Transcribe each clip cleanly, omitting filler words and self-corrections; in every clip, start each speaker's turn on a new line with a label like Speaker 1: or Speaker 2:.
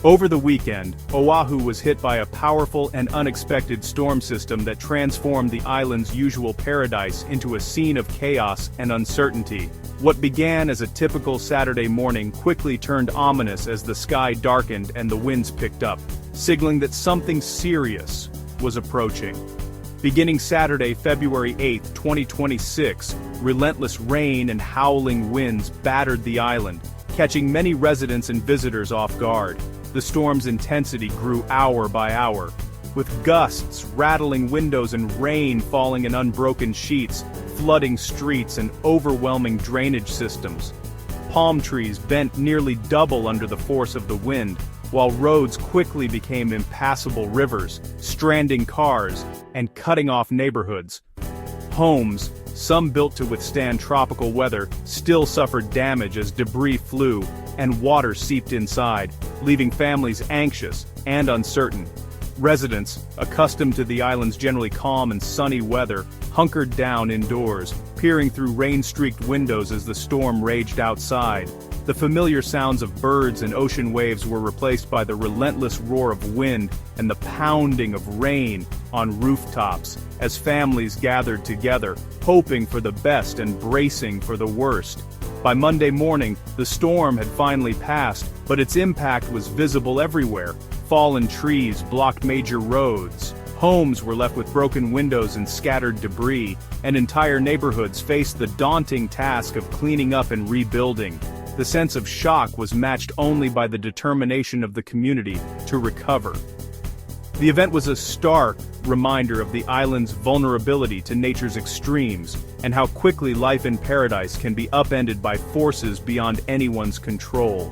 Speaker 1: Over the weekend, Oahu was hit by a powerful and unexpected storm system that transformed the island's usual paradise into a scene of chaos and uncertainty. What began as a typical Saturday morning quickly turned ominous as the sky darkened and the winds picked up, signaling that something serious was approaching. Beginning Saturday, February 8, 2026, relentless rain and howling winds battered the island, catching many residents and visitors off guard. The storm's intensity grew hour by hour, with gusts rattling windows and rain falling in unbroken sheets, flooding streets and overwhelming drainage systems. Palm trees bent nearly double under the force of the wind, while roads quickly became impassable rivers, stranding cars and cutting off neighborhoods. Homes, some built to withstand tropical weather, still suffered damage as debris flew and water seeped inside, leaving families anxious and uncertain. Residents, accustomed to the island's generally calm and sunny weather, hunkered down indoors, peering through rain-streaked windows as the storm raged outside. The familiar sounds of birds and ocean waves were replaced by the relentless roar of wind and the pounding of rain on rooftops, as families gathered together, hoping for the best and bracing for the worst. By Monday morning, the storm had finally passed, but its impact was visible everywhere. Fallen trees blocked major roads. Homes were left with broken windows and scattered debris, and entire neighborhoods faced the daunting task of cleaning up and rebuilding. The sense of shock was matched only by the determination of the community to recover. The event was a stark reminder of the island's vulnerability to nature's extremes, and how quickly life in paradise can be upended by forces beyond anyone's control.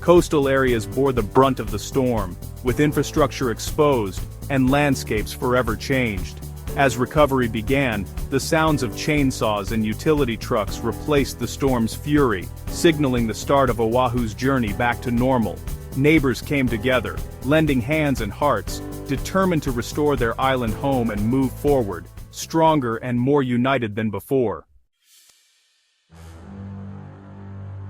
Speaker 1: Coastal areas bore the brunt of the storm, with infrastructure exposed and landscapes forever changed. As recovery began, the sounds of chainsaws and utility trucks replaced the storm's fury, signaling the start of Oahu's journey back to normal. Neighbors came together, lending hands and hearts, determined to restore their island home and move forward, stronger and more united than before.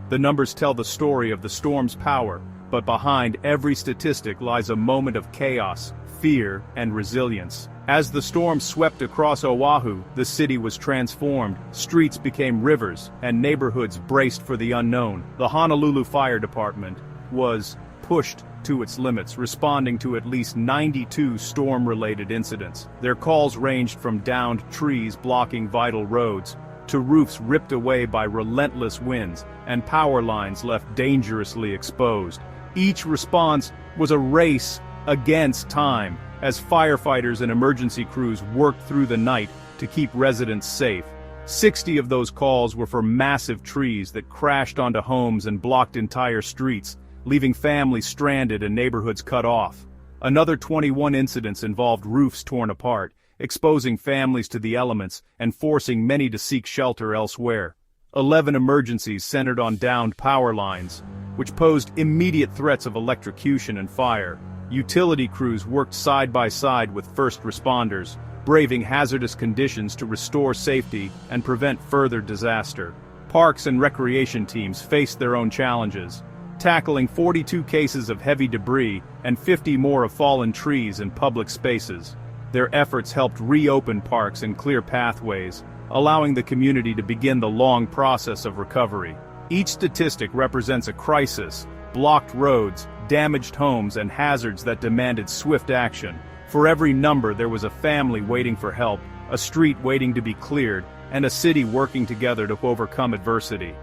Speaker 1: The numbers tell the story of the storm's power, but behind every statistic lies a moment of chaos, fear, and resilience. As the storm swept across Oahu, the city was transformed, streets became rivers, and neighborhoods braced for the unknown. The Honolulu Fire Department was pushed to its limits, responding to at least 92 storm-related incidents. Their calls ranged from downed trees blocking vital roads, to roofs ripped away by relentless winds, and power lines left dangerously exposed. Each response was a race against time, as firefighters and emergency crews worked through the night to keep residents safe. 60 of those calls were for massive trees that crashed onto homes and blocked entire streets, leaving families stranded and neighborhoods cut off. Another 21 incidents involved roofs torn apart, exposing families to the elements and forcing many to seek shelter elsewhere. 11 emergencies centered on downed power lines, which posed immediate threats of electrocution and fire. Utility crews worked side by side with first responders, braving hazardous conditions to restore safety and prevent further disaster. Parks and recreation teams faced their own challenges, tackling 42 cases of heavy debris and 50 more of fallen trees in public spaces. Their efforts helped reopen parks and clear pathways, allowing the community to begin the long process of recovery. Each statistic represents a crisis: blocked roads, damaged homes, and hazards that demanded swift action. For every number there was a family waiting for help, a street waiting to be cleared, and a city working together to overcome adversity.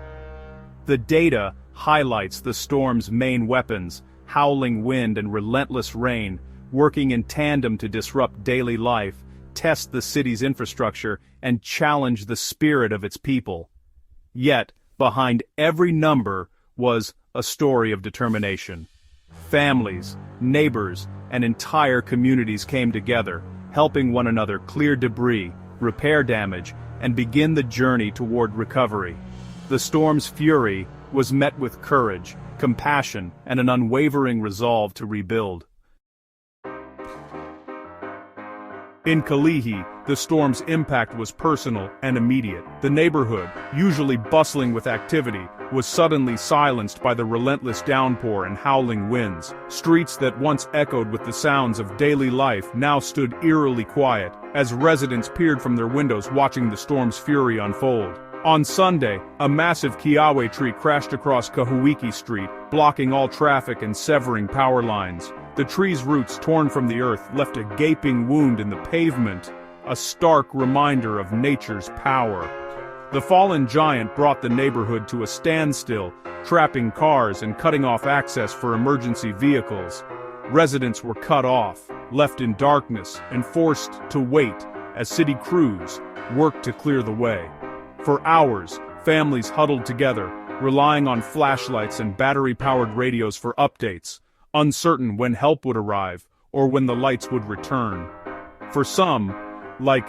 Speaker 1: The data highlights the storm's main weapons: howling wind and relentless rain, working in tandem to disrupt daily life, test the city's infrastructure, and challenge the spirit of its people. Yet, behind every number was a story of determination. Families, neighbors, and entire communities came together, helping one another clear debris, repair damage, and begin the journey toward recovery. The storm's fury was met with courage, compassion, and an unwavering resolve to rebuild. In Kalihi, the storm's impact was personal and immediate. The neighborhood, usually bustling with activity, was suddenly silenced by the relentless downpour and howling winds. Streets that once echoed with the sounds of daily life now stood eerily quiet, as residents peered from their windows watching the storm's fury unfold. On Sunday, a massive kiawe tree crashed across Kahuiki Street, blocking all traffic and severing power lines. The tree's roots, torn from the earth, left a gaping wound in the pavement, a stark reminder of nature's power. The fallen giant brought the neighborhood to a standstill, trapping cars and cutting off access for emergency vehicles. Residents were cut off, left in darkness, and forced to wait as city crews worked to clear the way. For hours, families huddled together, relying on flashlights and battery-powered radios for updates, uncertain when help would arrive or when the lights would return. For some, like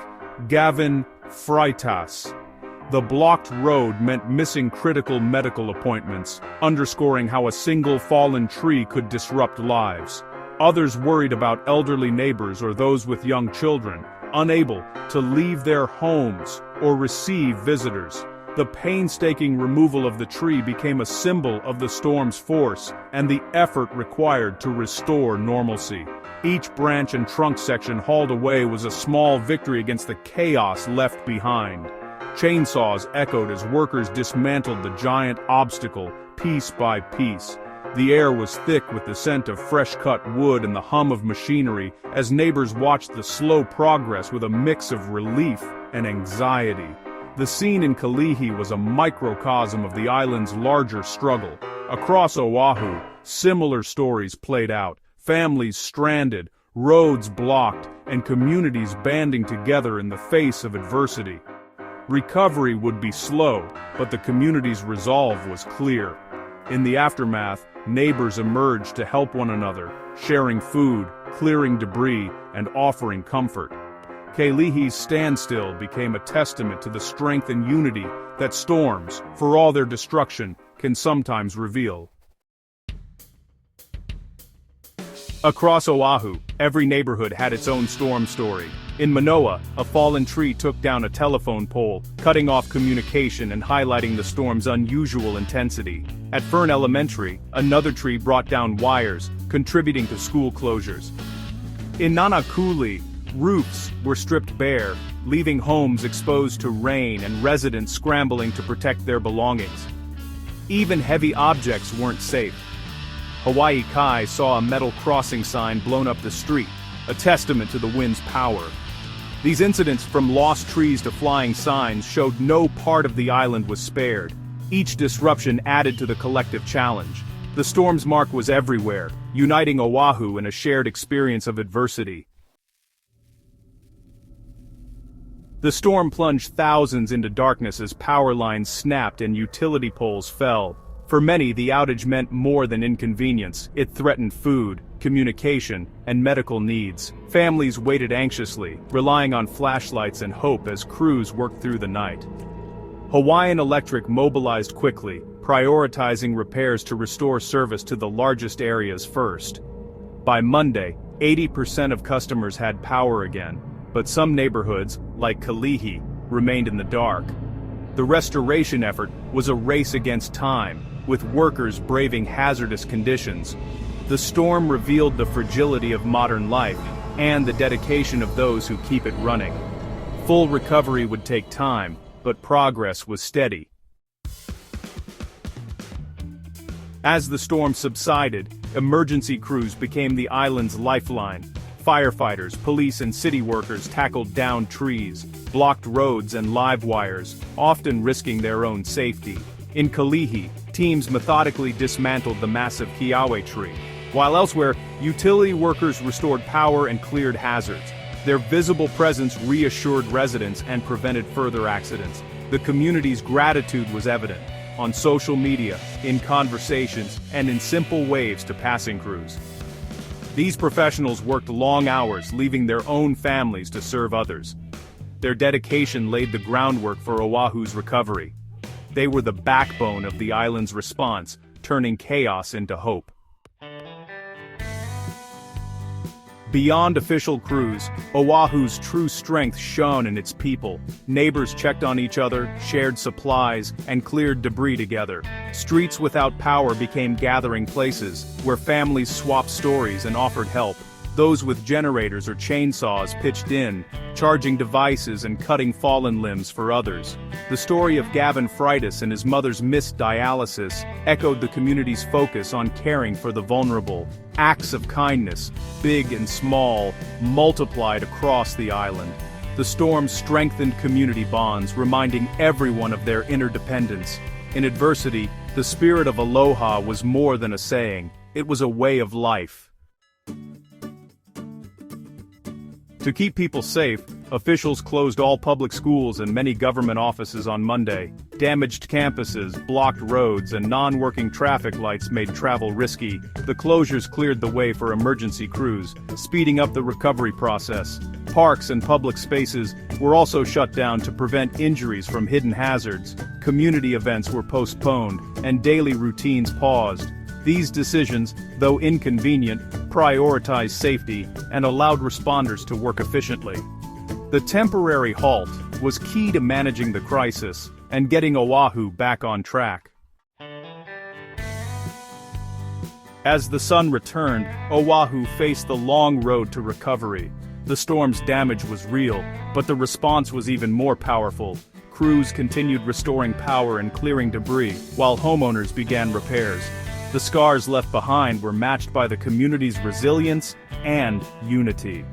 Speaker 1: Gavin Freitas, the blocked road meant missing critical medical appointments, underscoring how a single fallen tree could disrupt lives. Others worried about elderly neighbors or those with young children, unable to leave their homes or receive visitors. The painstaking removal of the tree became a symbol of the storm's force and the effort required to restore normalcy. Each branch and trunk section hauled away was a small victory against the chaos left behind. Chainsaws echoed as workers dismantled the giant obstacle, piece by piece. The air was thick with the scent of fresh-cut wood and the hum of machinery as neighbors watched the slow progress with a mix of relief and anxiety. The scene in Kalihi was a microcosm of the island's larger struggle. Across Oahu, similar stories played out, families stranded, roads blocked, and communities banding together in the face of adversity. Recovery would be slow, but the community's resolve was clear. In the aftermath, neighbors emerged to help one another, sharing food, clearing debris, and offering comfort. Kalihi's standstill became a testament to the strength and unity that storms, for all their destruction, can sometimes reveal. Across Oahu, every neighborhood had its own storm story. In Mānoa, a fallen tree took down a telephone pole, cutting off communication and highlighting the storm's unusual intensity. At Fern Elementary, another tree brought down wires, contributing to school closures. In Nānākuli, roofs were stripped bare, leaving homes exposed to rain and residents scrambling to protect their belongings. Even heavy objects weren't safe. Hawaii Kai saw a metal crossing sign blown up the street, a testament to the wind's power. These incidents, from lost trees to flying signs, showed no part of the island was spared. Each disruption added to the collective challenge. The storm's mark was everywhere, uniting Oahu in a shared experience of adversity. The storm plunged thousands into darkness as power lines snapped and utility poles fell. For many, the outage meant more than inconvenience. It threatened food, communication, and medical needs. Families waited anxiously, relying on flashlights and hope as crews worked through the night. Hawaiian Electric mobilized quickly, prioritizing repairs to restore service to the largest areas first. By Monday, 80% of customers had power again, but some neighborhoods, like Kalihi, remained in the dark. The restoration effort was a race against time, with workers braving hazardous conditions. The storm revealed the fragility of modern life and the dedication of those who keep it running. Full recovery would take time, but progress was steady. As the storm subsided, emergency crews became the island's lifeline. Firefighters, police, and city workers tackled downed trees, blocked roads and live wires, often risking their own safety. In Kalihi, teams methodically dismantled the massive kiawe tree, while elsewhere, utility workers restored power and cleared hazards. Their visible presence reassured residents and prevented further accidents. The community's gratitude was evident, on social media, in conversations, and in simple waves to passing crews. These professionals worked long hours, leaving their own families to serve others. Their dedication laid the groundwork for Oahu's recovery. They were the backbone of the island's response, turning chaos into hope. Beyond official crews, Oahu's true strength shone in its people. Neighbors checked on each other, shared supplies, and cleared debris together. Streets without power became gathering places, where families swapped stories and offered help. Those with generators or chainsaws pitched in, charging devices and cutting fallen limbs for others. The story of Gavin Freitas and his mother's missed dialysis echoed the community's focus on caring for the vulnerable. Acts of kindness, big and small, multiplied across the island. The storm strengthened community bonds, reminding everyone of their interdependence. In adversity, the spirit of Aloha was more than a saying, it was a way of life. To keep people safe, officials closed all public schools and many government offices on Monday. Damaged campuses, blocked roads, and non-working traffic lights made travel risky. The closures cleared the way for emergency crews, speeding up the recovery process. Parks and public spaces were also shut down to prevent injuries from hidden hazards. Community events were postponed, and daily routines paused. These decisions, though inconvenient, prioritized safety and allowed responders to work efficiently. The temporary halt was key to managing the crisis and getting Oahu back on track. As the sun returned, Oahu faced the long road to recovery. The storm's damage was real, but the response was even more powerful. Crews continued restoring power and clearing debris, while homeowners began repairs. The scars left behind were matched by the community's resilience and unity.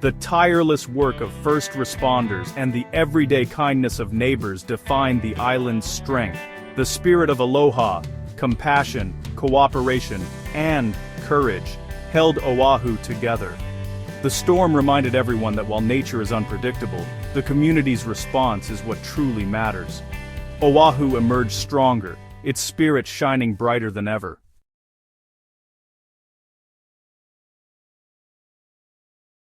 Speaker 1: The tireless work of first responders and the everyday kindness of neighbors defined the island's strength. The spirit of aloha, compassion, cooperation, and courage held Oahu together. The storm reminded everyone that while nature is unpredictable, the community's response is what truly matters. Oahu emerged stronger, its spirit shining brighter than ever.